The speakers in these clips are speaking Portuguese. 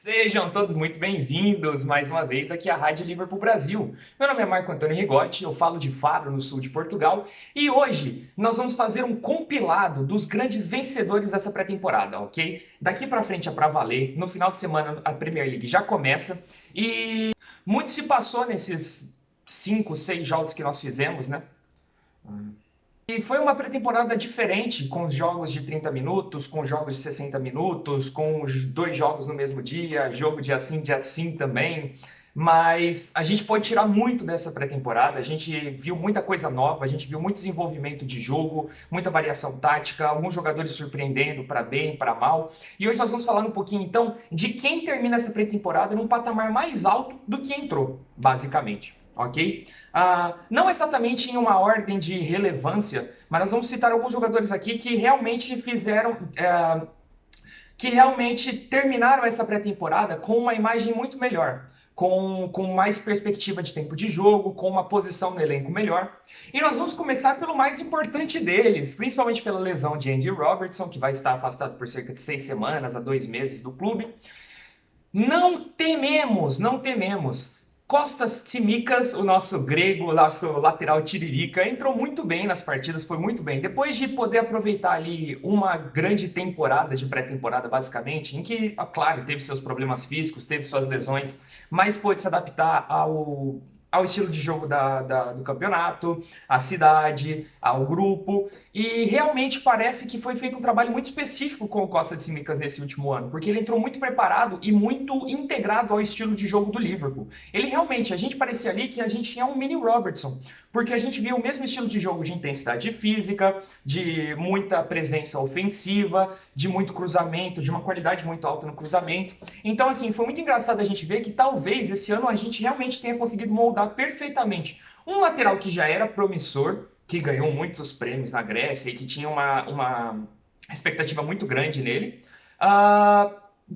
Sejam todos muito bem-vindos mais uma vez aqui à Rádio Liverpool Brasil. Meu nome é Marco Antônio Rigotti, eu falo de Faro, no sul de Portugal, e hoje nós vamos fazer um compilado dos grandes vencedores dessa pré-temporada, ok? Daqui para frente é para valer, no final de semana a Premier League já começa e muito se passou nesses 5, 6 jogos que nós fizemos, né? E foi uma pré-temporada diferente, com os jogos de 30 minutos, com jogos de 60 minutos, com os dois jogos no mesmo dia, jogo dia sim também. Mas a gente pode tirar muito dessa pré-temporada. A gente viu muita coisa nova, a gente viu muito desenvolvimento de jogo, muita variação tática, alguns jogadores surpreendendo para bem, para mal. E hoje nós vamos falar um pouquinho então de quem termina essa pré-temporada num patamar mais alto do que entrou, basicamente. Ok? Não exatamente em uma ordem de relevância, mas nós vamos citar alguns jogadores aqui que realmente que realmente terminaram essa pré-temporada com uma imagem muito melhor, com mais perspectiva de tempo de jogo, com uma posição no elenco melhor. E nós vamos começar pelo mais importante deles, principalmente pela lesão de Andy Robertson, que vai estar afastado por cerca de 6 semanas a 2 meses do clube. Não tememos. Costas Tsimikas, o nosso grego, o nosso lateral tiririca, entrou muito bem nas partidas, foi muito bem. Depois de poder aproveitar ali uma grande temporada de pré-temporada, basicamente, em que, claro, teve seus problemas físicos, teve suas lesões, mas pôde se adaptar ao estilo de jogo do campeonato, à cidade, ao grupo. E realmente parece que foi feito um trabalho muito específico com o Costa de Tsimikas nesse último ano, porque ele entrou muito preparado e muito integrado ao estilo de jogo do Liverpool. Ele realmente, a gente parecia ali que a gente tinha um mini Robertson, porque a gente via o mesmo estilo de jogo de intensidade física, de muita presença ofensiva, de muito cruzamento, de uma qualidade muito alta no cruzamento. Então, assim, foi muito engraçado a gente ver que talvez esse ano a gente realmente tenha conseguido moldar perfeitamente um lateral que já era promissor, que ganhou muitos prêmios na Grécia e que tinha uma expectativa muito grande nele, uh,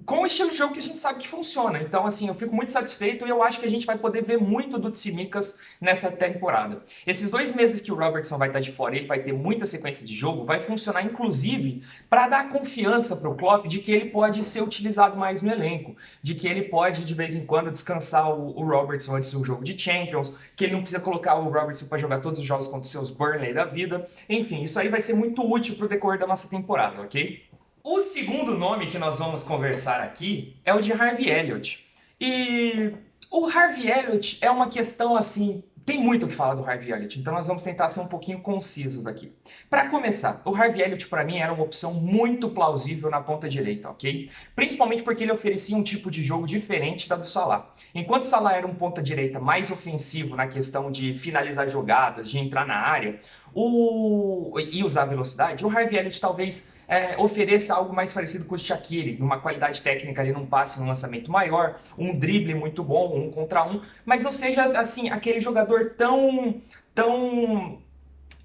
com o estilo de jogo que a gente sabe que funciona. Então, assim, eu fico muito satisfeito e eu acho que a gente vai poder ver muito do Tsimikas nessa temporada. Esses 2 meses que o Robertson vai estar de fora, ele vai ter muita sequência de jogo, vai funcionar inclusive para dar confiança para o Klopp de que ele pode ser utilizado mais no elenco, de que ele pode de vez em quando descansar o Robertson antes do jogo de Champions, que ele não precisa colocar o Robertson para jogar todos os jogos contra os seus Burnley da vida. Enfim, isso aí vai ser muito útil para o decorrer da nossa temporada, ok? O segundo nome que nós vamos conversar aqui é o de Harvey Elliott. E o Harvey Elliott é uma questão assim, tem muito o que falar do Harvey Elliott, então nós vamos tentar ser um pouquinho concisos aqui. Para começar, o Harvey Elliott para mim era uma opção muito plausível na ponta direita, ok? Principalmente porque ele oferecia um tipo de jogo diferente da do Salah. Enquanto o Salah era um ponta direita mais ofensivo na questão de finalizar jogadas, de entrar na área, e usar velocidade, o Harvey Elliott talvez ofereça algo mais parecido com o Shaqiri, numa qualidade técnica ali num passe, num lançamento maior, um drible muito bom, 1 contra 1, mas não seja assim aquele jogador tão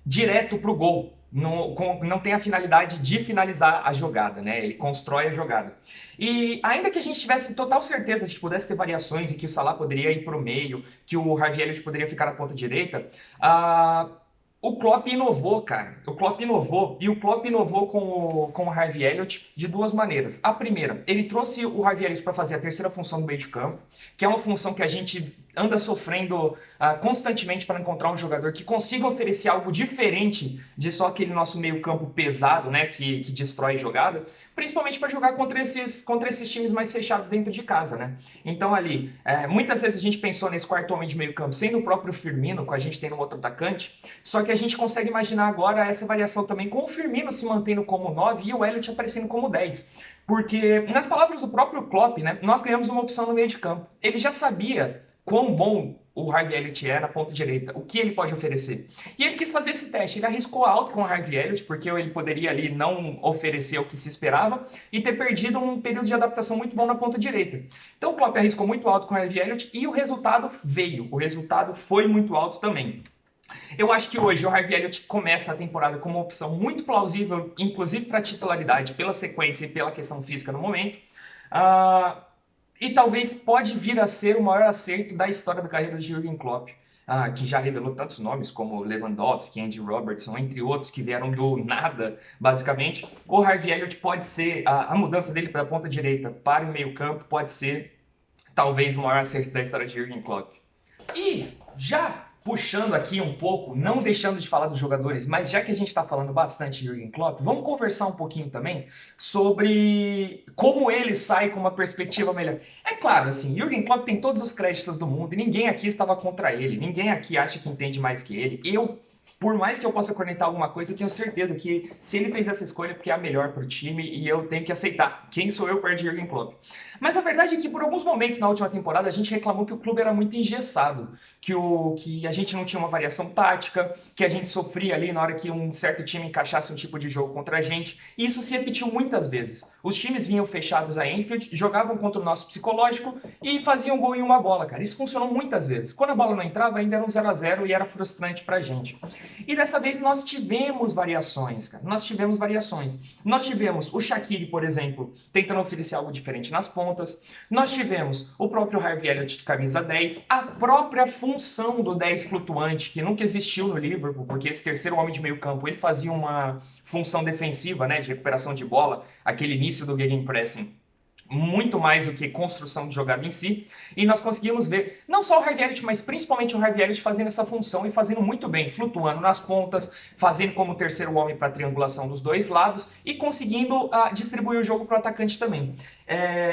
direto para o gol. Não tem a finalidade de finalizar a jogada, né? Ele constrói a jogada. E ainda que a gente tivesse total certeza de que pudesse ter variações e que o Salah poderia ir para o meio, que o Harvey Elliott poderia ficar na ponta direita, o Klopp inovou, cara. O Klopp inovou. E o Klopp inovou com o Harvey Elliott de 2 maneiras. A primeira, ele trouxe o Harvey Elliott para fazer a terceira função do meio de campo, que é uma função que a gente anda sofrendo constantemente para encontrar um jogador que consiga oferecer algo diferente de só aquele nosso meio campo pesado, né, que destrói jogada, principalmente para jogar contra esses times mais fechados dentro de casa, né? Então ali, muitas vezes a gente pensou nesse quarto homem de meio campo sendo o próprio Firmino, com a gente tendo um outro atacante, só que a gente consegue imaginar agora essa variação também com o Firmino se mantendo como 9 e o Elliott aparecendo como 10. Porque, nas palavras do próprio Klopp, né, nós ganhamos uma opção no meio de campo. Ele já sabia quão bom o Harvey Elliott é na ponta direita, o que ele pode oferecer. E ele quis fazer esse teste, ele arriscou alto com o Harvey Elliott, porque ele poderia ali não oferecer o que se esperava e ter perdido um período de adaptação muito bom na ponta direita. Então o Klopp arriscou muito alto com o Harvey Elliott e o resultado veio, o resultado foi muito alto também. Eu acho que hoje o Harvey Elliott começa a temporada com uma opção muito plausível, inclusive para titularidade, pela sequência e pela questão física no momento. E talvez pode vir a ser o maior acerto da história da carreira de Jürgen Klopp. que já revelou tantos nomes como Lewandowski, Andy Robertson, entre outros que vieram do nada, basicamente. O Harvey Elliott pode ser, a mudança dele para a ponta direita para o meio campo pode ser talvez o maior acerto da história de Jürgen Klopp. E já puxando aqui um pouco, não deixando de falar dos jogadores, mas já que a gente está falando bastante de Jürgen Klopp, vamos conversar um pouquinho também sobre como ele sai com uma perspectiva melhor. É claro, assim, Jürgen Klopp tem todos os créditos do mundo e ninguém aqui estava contra ele, ninguém aqui acha que entende mais que ele. Por mais que eu possa cornetar alguma coisa, eu tenho certeza que se ele fez essa escolha é porque é a melhor para o time e eu tenho que aceitar. Quem sou eu perto de Jürgen Klopp? Mas a verdade é que por alguns momentos na última temporada a gente reclamou que o clube era muito engessado, que a gente não tinha uma variação tática, que a gente sofria ali na hora que um certo time encaixasse um tipo de jogo contra a gente. E isso se repetiu muitas vezes. Os times vinham fechados a Anfield, jogavam contra o nosso psicológico e faziam gol em uma bola, cara. Isso funcionou muitas vezes. Quando a bola não entrava, ainda era um 0 a 0 e era frustrante pra gente. E dessa vez nós tivemos variações, cara. Nós tivemos variações. Nós tivemos o Shaqiri, por exemplo, tentando oferecer algo diferente nas pontas. Nós tivemos o próprio Harvey Elliott de camisa 10, a própria função do 10 flutuante, que nunca existiu no Liverpool, porque esse terceiro homem de meio campo, ele fazia uma função defensiva, né, de recuperação de bola, aquele início do gegenpressing, muito mais do que construção de jogada em si, e nós conseguimos ver não só o Harvey Elliott, mas principalmente o Harvey Elliott fazendo essa função e fazendo muito bem, flutuando nas pontas, fazendo como terceiro homem para triangulação dos dois lados e conseguindo distribuir o jogo para o atacante também.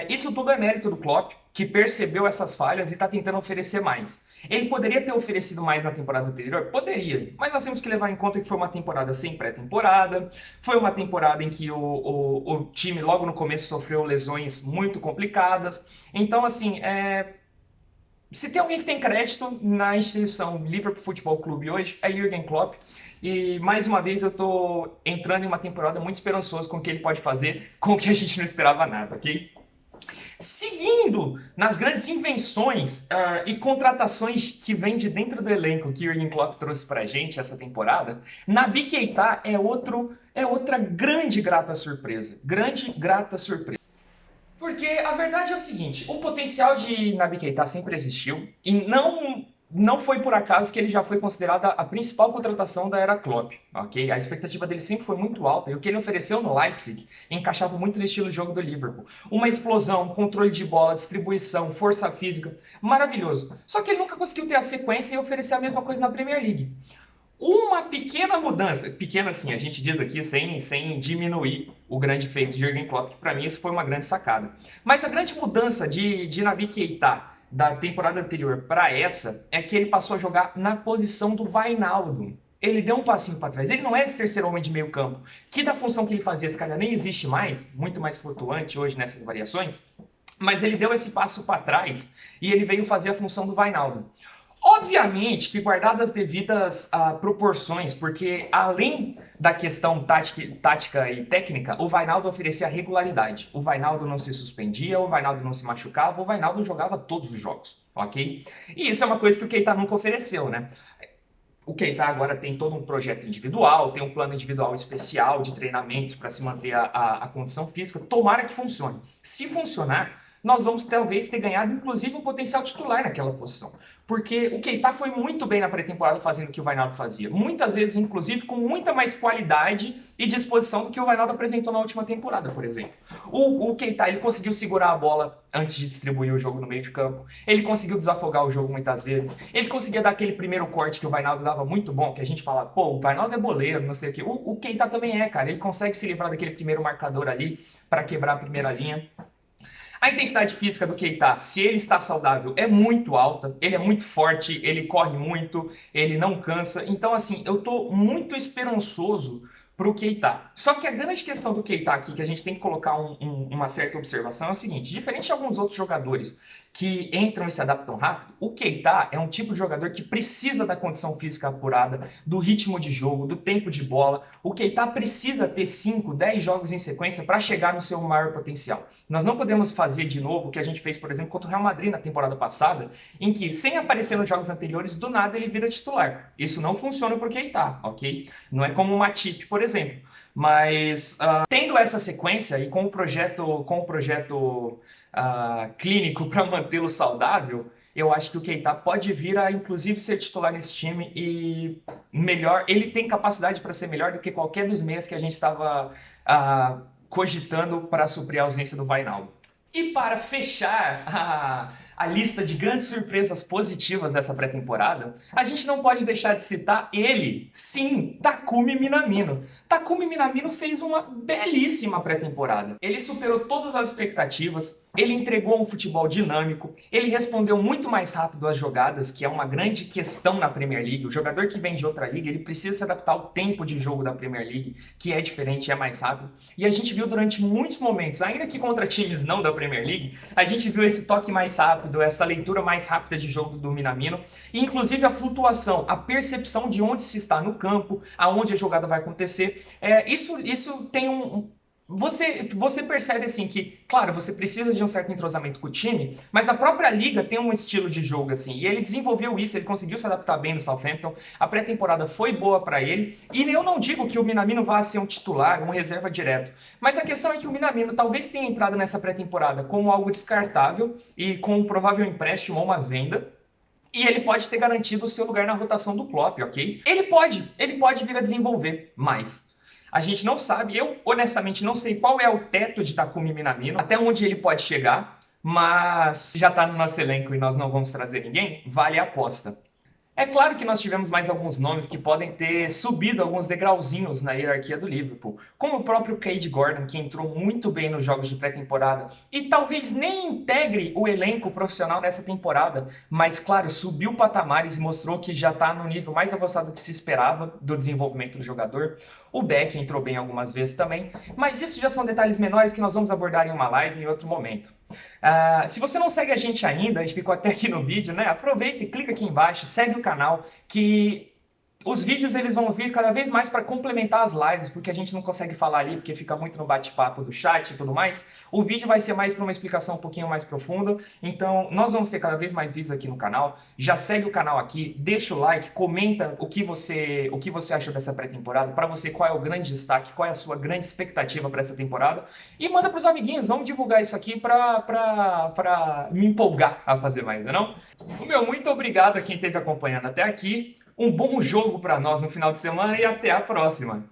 Isso tudo é mérito do Klopp, que percebeu essas falhas e está tentando oferecer mais. Ele poderia ter oferecido mais na temporada anterior? Poderia, mas nós temos que levar em conta que foi uma temporada sem pré-temporada, foi uma temporada em que o time logo no começo sofreu lesões muito complicadas. Então, assim, se tem alguém que tem crédito na instituição Liverpool Futebol Clube hoje, é Jürgen Klopp. E mais uma vez eu estou entrando em uma temporada muito esperançoso com o que ele pode fazer, com o que a gente não esperava nada, ok? Seguindo nas grandes invenções e contratações que vêm de dentro do elenco que o Jürgen Klopp trouxe pra gente essa temporada, Naby Keita é outra grande grata surpresa. Grande grata surpresa. Porque a verdade é o seguinte, o potencial de Naby Keita sempre existiu e não foi por acaso que ele já foi considerado a principal contratação da era Klopp, ok? A expectativa dele sempre foi muito alta e o que ele ofereceu no Leipzig encaixava muito no estilo de jogo do Liverpool. Uma explosão, controle de bola, distribuição, força física, maravilhoso. Só que ele nunca conseguiu ter a sequência e oferecer a mesma coisa na Premier League. Uma pequena mudança, pequena assim, a gente diz aqui sem diminuir o grande feito de Jürgen Klopp, que para mim isso foi uma grande sacada. Mas a grande mudança de Naby Keita da temporada anterior para essa é que ele passou a jogar na posição do Wijnaldum. Ele deu um passinho para trás. Ele não é esse terceiro homem de meio campo, que da função que ele fazia, esse cara nem existe mais, muito mais flutuante hoje nessas variações, mas ele deu esse passo para trás e ele veio fazer a função do Wijnaldum. Obviamente que guardadas as devidas proporções, porque além da questão tática e técnica, o Wijnaldum oferecia regularidade. O Wijnaldum não se suspendia, o Wijnaldum não se machucava, o Wijnaldum jogava todos os jogos, ok? E isso é uma coisa que o Keita nunca ofereceu, né? O Keita agora tem todo um projeto individual, tem um plano individual especial de treinamentos para se manter a condição física. Tomara que funcione. Se funcionar, nós vamos talvez ter ganhado inclusive um potencial titular naquela posição. Porque o Keita foi muito bem na pré-temporada fazendo o que o Wijnaldum fazia. Muitas vezes, inclusive, com muita mais qualidade e disposição do que o Wijnaldum apresentou na última temporada, por exemplo. O Keita, ele conseguiu segurar a bola antes de distribuir o jogo no meio de campo. Ele conseguiu desafogar o jogo muitas vezes. Ele conseguia dar aquele primeiro corte que o Wijnaldum dava muito bom, que a gente fala, pô, o Wijnaldum é boleiro, não sei o quê. O Keita também é, cara. Ele consegue se livrar daquele primeiro marcador ali para quebrar a primeira linha. A intensidade física do Keita, se ele está saudável, é muito alta, ele é muito forte, ele corre muito, ele não cansa. Então, assim, eu estou muito esperançoso para o Keita. Só que a grande questão do Keita aqui, que a gente tem que colocar uma certa observação, é o seguinte, diferente de alguns outros jogadores que entram e se adaptam rápido, o Keita é um tipo de jogador que precisa da condição física apurada, do ritmo de jogo, do tempo de bola. O Keita precisa ter 5, 10 jogos em sequência para chegar no seu maior potencial. Nós não podemos fazer de novo o que a gente fez, por exemplo, contra o Real Madrid na temporada passada, em que, sem aparecer nos jogos anteriores, do nada ele vira titular. Isso não funciona para o Keita, ok? Não é como o Matip, por exemplo. Mas, tendo essa sequência e com o projeto clínico para mantê-lo saudável, eu acho que o Keita pode vir a, inclusive, ser titular nesse time e melhor. Ele tem capacidade para ser melhor do que qualquer dos meias que a gente estava cogitando para suprir a ausência do Wijnaldum. E para fechar a lista de grandes surpresas positivas dessa pré-temporada, a gente não pode deixar de citar ele, sim, Takumi Minamino. Takumi Minamino fez uma belíssima pré-temporada. Ele superou todas as expectativas, ele entregou um futebol dinâmico, ele respondeu muito mais rápido às jogadas, que é uma grande questão na Premier League. O jogador que vem de outra liga, ele precisa se adaptar ao tempo de jogo da Premier League, que é diferente, é mais rápido. E a gente viu durante muitos momentos, ainda que contra times não da Premier League, a gente viu esse toque mais rápido, essa leitura mais rápida de jogo do Minamino, e inclusive a flutuação, a percepção de onde se está no campo, aonde a jogada vai acontecer. Isso tem Você percebe assim que, claro, você precisa de um certo entrosamento com o time, mas a própria liga tem um estilo de jogo assim, e ele desenvolveu isso, ele conseguiu se adaptar bem no Southampton, a pré-temporada foi boa para ele, e eu não digo que o Minamino vá ser um titular, um reserva direto, mas a questão é que o Minamino talvez tenha entrado nessa pré-temporada como algo descartável e com um provável empréstimo ou uma venda, e ele pode ter garantido o seu lugar na rotação do Klopp, ok? Ele pode vir a desenvolver mais. A gente não sabe, eu honestamente não sei qual é o teto de Takumi Minamino, até onde ele pode chegar, mas já está no nosso elenco e nós não vamos trazer ninguém, vale a aposta. É claro que nós tivemos mais alguns nomes que podem ter subido alguns degrauzinhos na hierarquia do Liverpool, como o próprio Cade Gordon, que entrou muito bem nos jogos de pré-temporada e talvez nem integre o elenco profissional nessa temporada, mas claro, subiu patamares e mostrou que já está no nível mais avançado do que se esperava do desenvolvimento do jogador. O Beck entrou bem algumas vezes também, mas isso já são detalhes menores que nós vamos abordar em uma live em outro momento. Se você não segue a gente ainda, a gente ficou até aqui no vídeo, né? Aproveita e clica aqui embaixo, segue o canal, que os vídeos eles vão vir cada vez mais para complementar as lives, porque a gente não consegue falar ali, porque fica muito no bate-papo do chat e tudo mais. O vídeo vai ser mais para uma explicação um pouquinho mais profunda, então nós vamos ter cada vez mais vídeos aqui no canal. Já segue o canal aqui, deixa o like, comenta o que você achou dessa pré-temporada, para você qual é o grande destaque, qual é a sua grande expectativa para essa temporada, e manda para os amiguinhos, vamos divulgar isso aqui para me empolgar a fazer mais, não? Muito obrigado a quem esteve acompanhando até aqui. Um bom jogo para nós no final de semana e até a próxima!